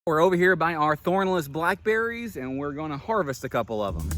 We're over here by our thornless blackberries and we're gonna harvest a couple of them.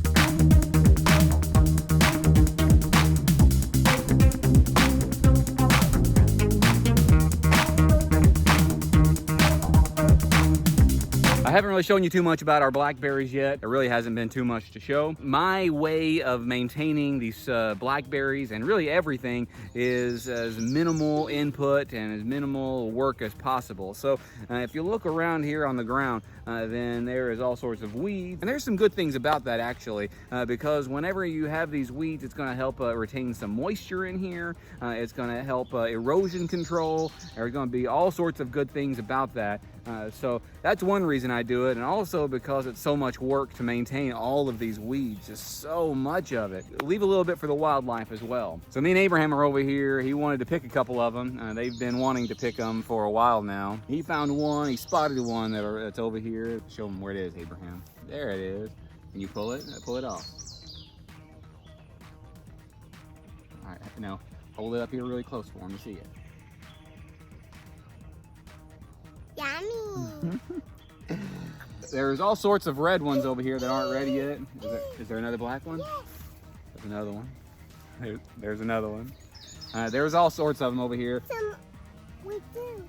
I haven't really shown you too much about our blackberries yet. There really hasn't been too much to show. My way of maintaining these blackberries and really everything is as minimal input and as minimal work as possible. So if you look around here on the ground, then there is all sorts of weeds. And there's some good things about that actually, because whenever you have these weeds, it's gonna help retain some moisture in here. It's gonna help erosion control. There's gonna be all sorts of good things about that. So that's one reason I do it, and also because it's so much work to maintain all of these weeds, just so much of it. Leave a little bit for the wildlife as well. So me and Abraham are over here. He wanted to pick a couple of them. They've been wanting to pick them for a while now. He found one, he spotted one that's over here. Show him where it is, Abraham. There it is. Can you pull it? Pull it off. All right, now hold it up here really close for him to see it. Yummy. There's all sorts of red ones over here that aren't ready yet. Is there another black one? Yes. There's another one. There's another one. There's all sorts of them over here. We do.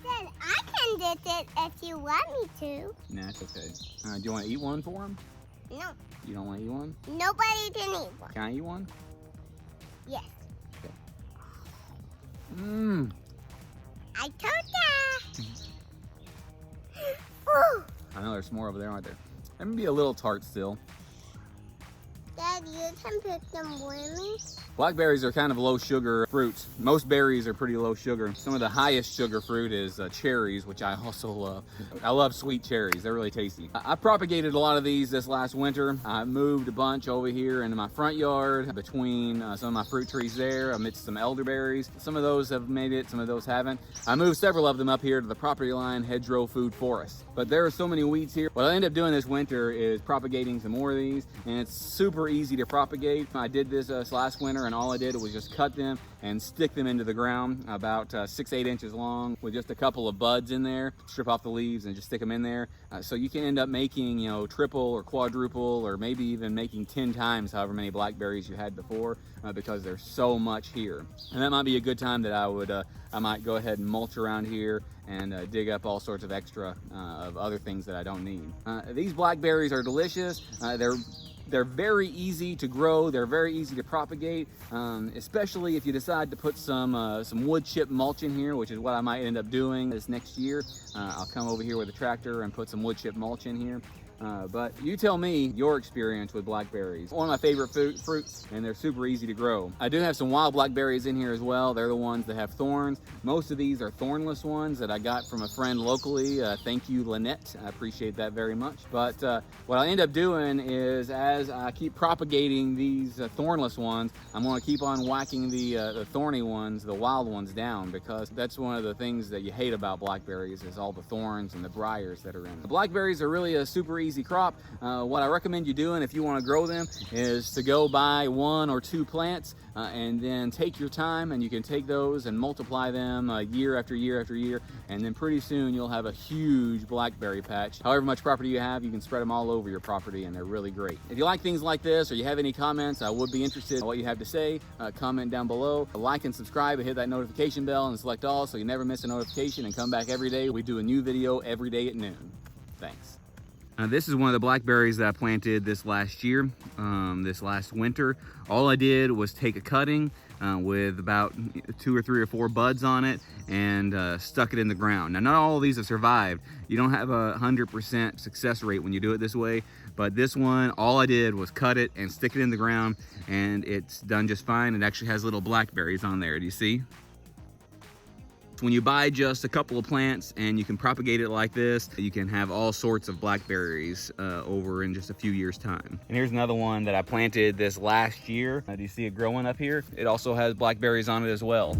Dad, I can get it if you want me to. Nah, it's okay. Do you want to eat one for him? No. You don't want to eat one? Nobody can eat one. Can I eat one? Yes. Okay. Mmm. I told ya. Ooh. I know there's more over there, aren't there? They may be a little tart still. Dad, you can pick them for me. Blackberries are kind of low sugar fruits. Most berries are pretty low sugar. Some of the highest sugar fruit is cherries, which I also love. I love sweet cherries, they're really tasty. I propagated a lot of these this last winter. I moved a bunch over here into my front yard between some of my fruit trees there amidst some elderberries. Some of those have made it, some of those haven't. I moved several of them up here to the property line hedgerow food forest. But there are so many weeds here. What I end up doing this winter is propagating some more of these, and it's super easy to propagate. I did this last winter, and all I did was just cut them and stick them into the ground about 6-8 inches long with just a couple of buds in there. Strip off the leaves and just stick them in there. So you can end up making, you know, triple or quadruple or maybe even making 10 times however many blackberries you had before because there's so much here. And that might be a good time that I might go ahead and mulch around here and dig up all sorts of extra of other things that I don't need. These blackberries are delicious. They're very easy to grow. They're very easy to propagate, especially if you decide to put some wood chip mulch in here, which is what I might end up doing this next year. I'll come over here with a tractor and put some wood chip mulch in here. But you tell me your experience with blackberries. One of my favorite fruits, and they're super easy to grow. I do have some wild blackberries in here as well. They're the ones that have thorns. Most of these are thornless ones that I got from a friend locally. Thank you, Lynette. I appreciate that very much. But what I end up doing is as I keep propagating these thornless ones, I'm going to keep on whacking the thorny ones, the wild ones down, because that's one of the things that you hate about blackberries is all the thorns and the briars that are in them. The blackberries are really a super easy crop. What I recommend you doing if you want to grow them is to go buy 1 or 2 plants and then take your time, and you can take those and multiply them year after year after year, and then pretty soon you'll have a huge blackberry patch. However much property you have, you can spread them all over your property, and they're really great. If you like things like this or you have any comments, I would be interested in what you have to say. Comment down below, like and subscribe, and hit that notification bell and select all so you never miss a notification, and come back every day. We do a new video every day at noon. Thanks. This is one of the blackberries that I planted this last year, this last winter. All I did was take a cutting with about 2 or 3 or 4 buds on it and stuck it in the ground. Now, not all of these have survived. You don't have a 100% success rate when you do it this way, but this one, all I did was cut it and stick it in the ground, and it's done just fine. It actually has little blackberries on there. Do you see? When you buy just a couple of plants and you can propagate it like this, you can have all sorts of blackberries over in just a few years' time. And here's another one that I planted this last year. Do you see it growing up here? It also has blackberries on it as well.